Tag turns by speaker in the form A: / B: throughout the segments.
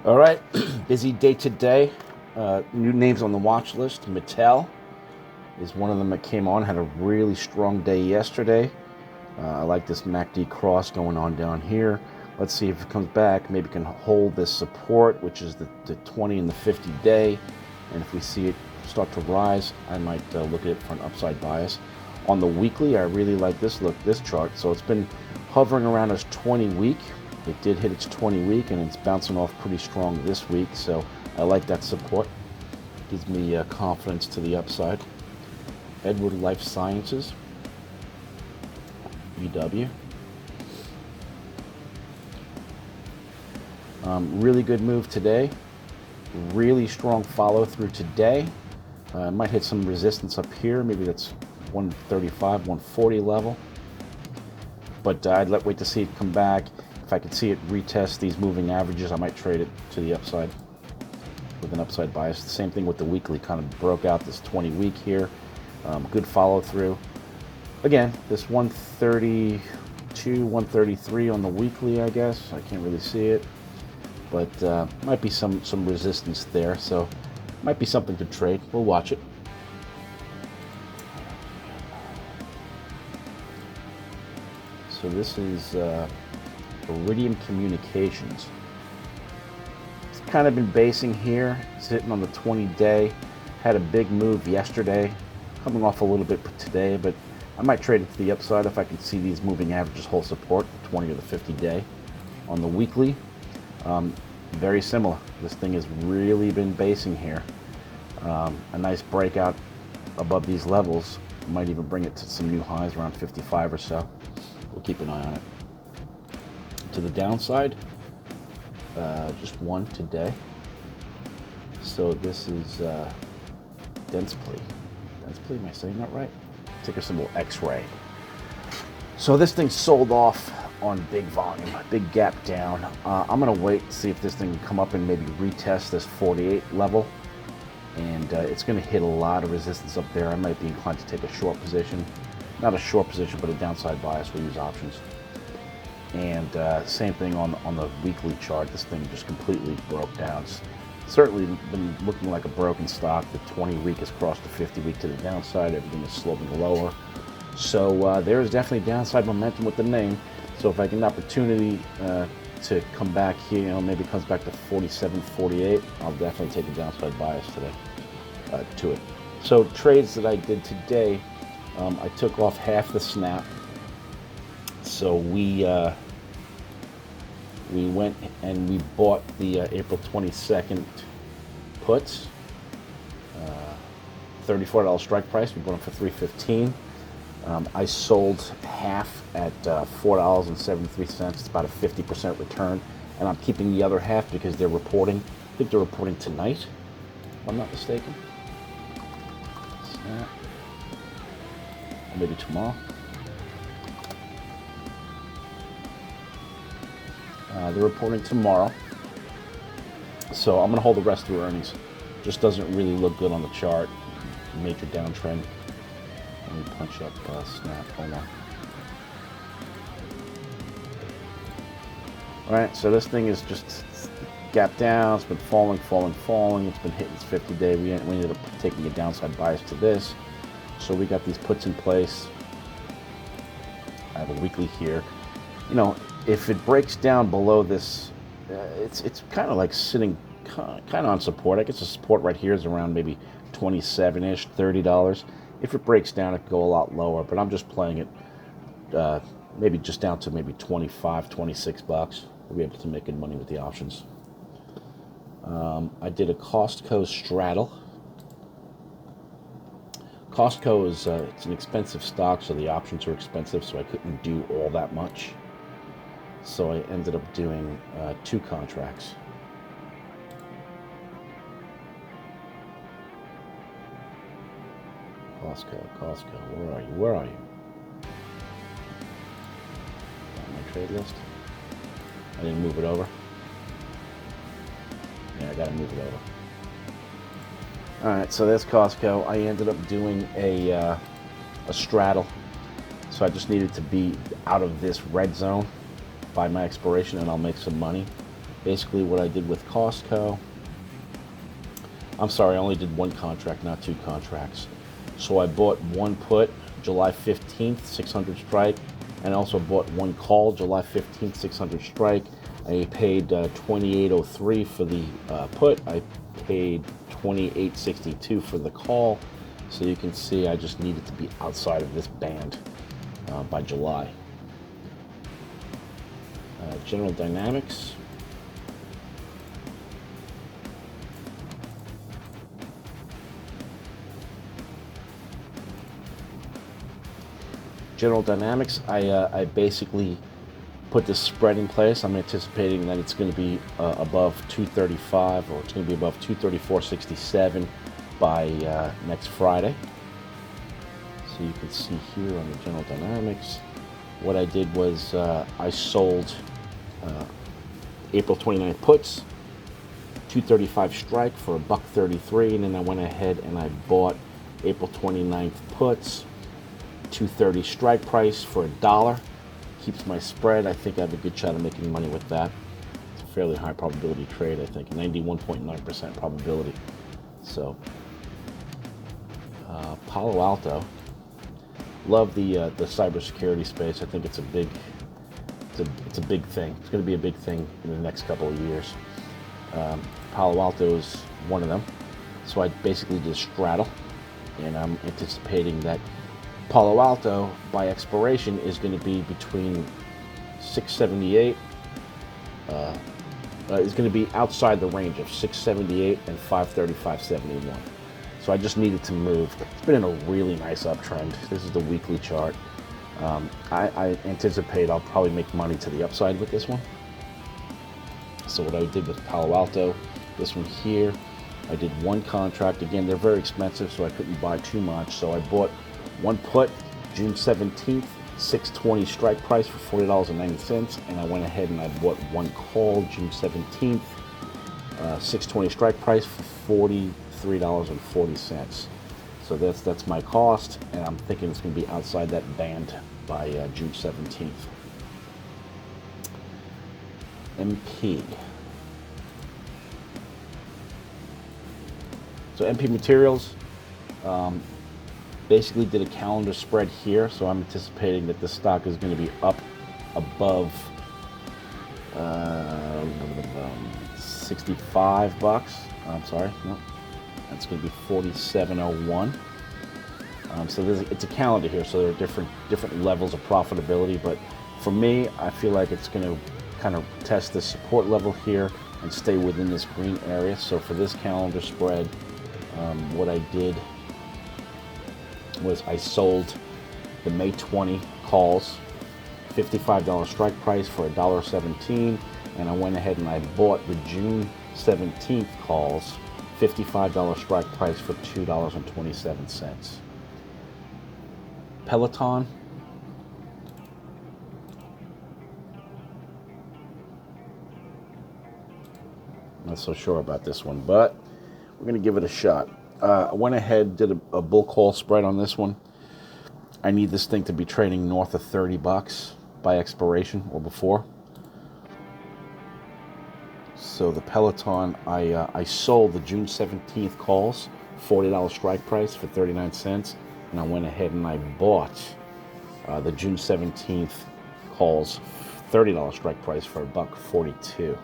A: All right, busy day today. New names on the watch list. Mattel is one of them that came on, had a really strong day yesterday. I like this MACD cross going on down here. Let's see if it comes back. Maybe can hold this support, which is the 20 and the 50 day. And if we see it start to rise, I might look at it for an upside bias. On the weekly, I really like this chart. So it's been hovering around as 20 week. It did hit its 20 week and it's bouncing off pretty strong this week. So I like that support. Gives me confidence to the upside. Edward Life Sciences, EW. Really good move today. Really strong follow through today. Might hit some resistance up here. Maybe that's 135, 140 level. But I'd wait to see it come back. If I could see it retest these moving averages, I might trade it to the upside with an upside bias. The same thing with the weekly, kind of broke out this 20 week here. Good follow through. Again, this 132, 133 on the weekly, I guess. I can't really see it, but might be some resistance there. So might be something to trade. We'll watch it. So this is Iridium Communications. It's kind of been basing here, sitting on the 20-day. Had a big move yesterday, coming off a little bit today, but I might trade it to the upside if I can see these moving averages hold support, the 20 or the 50-day. On the weekly, very similar. This thing has really been basing here. A nice breakout above these levels. Might even bring it to some new highs around 55 or so. We'll keep an eye on it. To the downside, just one today. So this is Densplay. Densplay, am I saying that right? Ticker symbol X-ray. So this thing sold off on big volume, big gap down. I'm gonna wait to see if this thing can come up and maybe retest this 48 level. And it's gonna hit a lot of resistance up there. I might be inclined to take a short position. Not a short position, but a downside bias. We'll use options. And same thing on the weekly chart. This thing just completely broke down. It's certainly been looking like a broken stock. The 20 week has crossed the 50 week to the downside. Everything is sloping lower. So there is definitely downside momentum with the name. So if I get an opportunity to come back here, maybe it comes back to 47, 48, I'll definitely take a downside bias today to it. So trades that I did today, I took off half the snap. So we went and we bought the April 22nd puts, $34 strike price. We bought them for $3.15. I sold half at $4.73. It's about a 50% return, and I'm keeping the other half because they're reporting. I think they're reporting tonight, if I'm not mistaken. Snap. Or maybe tomorrow. They're reporting tomorrow, so I'm going to hold the rest through earnings. Just doesn't really look good on the chart. Major downtrend. Let me punch up snap. Hold on. All right, so this thing is just gap down. It's been falling. It's been hitting its 50-day. We ended up taking a downside bias to this. So we got these puts in place. I have a weekly here. You know, if it breaks down below this, it's kind of like sitting kind of on support. I guess the support right here is around maybe 27-ish, $30. If it breaks down, it could go a lot lower, but I'm just playing it maybe just down to maybe 25, 26 bucks. We'll be able to make good money with the options. I did a Costco Straddle. Costco is it's an expensive stock, so the options are expensive, so I couldn't do all that much. So I ended up doing 2 contracts. Costco, where are you? On my trade list. I didn't move it over. Yeah, I gotta move it over. All right, so there's Costco. I ended up doing a straddle. So I just needed to be out of this red zone by my expiration and I'll make some money. basically what I did with Costco. I'm sorry, I only did one contract, not two contracts. So I bought one put, July 15th, 600 strike, and also bought one call, July 15th, 600 strike. I paid $28.03 for the put. I paid $28.62 for the call. So you can see I just needed to be outside of this band by July. General Dynamics. General Dynamics, I basically put this spread in place. I'm anticipating that it's going to be above 235, or it's going to be above 234.67 by next Friday. So you can see here on the General Dynamics, what I did was I sold April 29th puts, 235 strike for $1.33, and then I went ahead and I bought April 29th puts, 230 strike price for $1. Keeps my spread. I think I have a good shot of making money with that. It's a fairly high probability trade, I think, 91.9% probability. So Palo Alto, love the cybersecurity space. I think it's a big thing. It's going to be a big thing in the next couple of years. Palo Alto is one of them. So I basically did a straddle, and I'm anticipating that Palo Alto, by expiration, is going to be between 678, is going to be outside the range of 678 and 535.71. So I just needed to move. It's been in a really nice uptrend. This is the weekly chart. I anticipate I'll probably make money to the upside with this one. So what I did with Palo Alto, this one here, I did one contract. Again, they're very expensive, so I couldn't buy too much. So I bought one put, June 17th, 620 strike price for $40.90, and I went ahead and I bought one call, June 17th, 620 strike price for $43.40. So that's my cost, and I'm thinking it's going to be outside that band by June 17th. MP. So MP Materials, basically did a calendar spread here, so I'm anticipating that this stock is going to be up above 65 bucks. I'm sorry, no, that's going to be 47.01. So it's a calendar here, so there are different levels of profitability. But for me, I feel like it's going to kind of test the support level here and stay within this green area. So for this calendar spread, what I did was I sold the May 20 calls, $55 strike price for $1.17, and I went ahead and I bought the June 17th calls, $55 strike price for $2.27. Peloton, not so sure about this one, but we're going to give it a shot. I went ahead, did a bull call spread on this one. I need this thing to be trading north of 30 bucks by expiration or before. So the Peloton, I sold the June 17th calls, $40 strike price for 39 cents, and I went ahead and I bought the June 17th calls, $30 strike price for $1.42.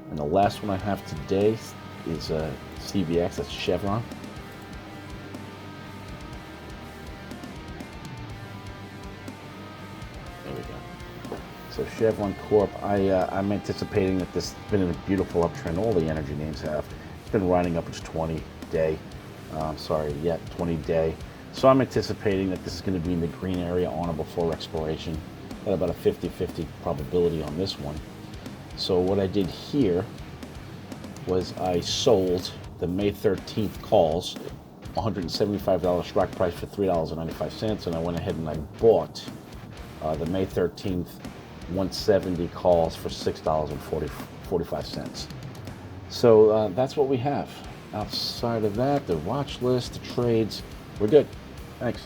A: And the last one I have today is CVX, that's Chevron. There we go. So Chevron Corp, I'm anticipating that this has been in a beautiful uptrend. All the energy names have. It's been riding up its 20-day. 20-day. So I'm anticipating that this is going to be in the green area on or before expiration. Got about a 50-50 probability on this one. So what I did here was I sold the May 13th calls, $175 strike price for $3.95, and I went ahead and I bought the May 13th 170 calls for $6.45. So that's what we have. Outside of that, the watch list, the trades, we're good. Thanks.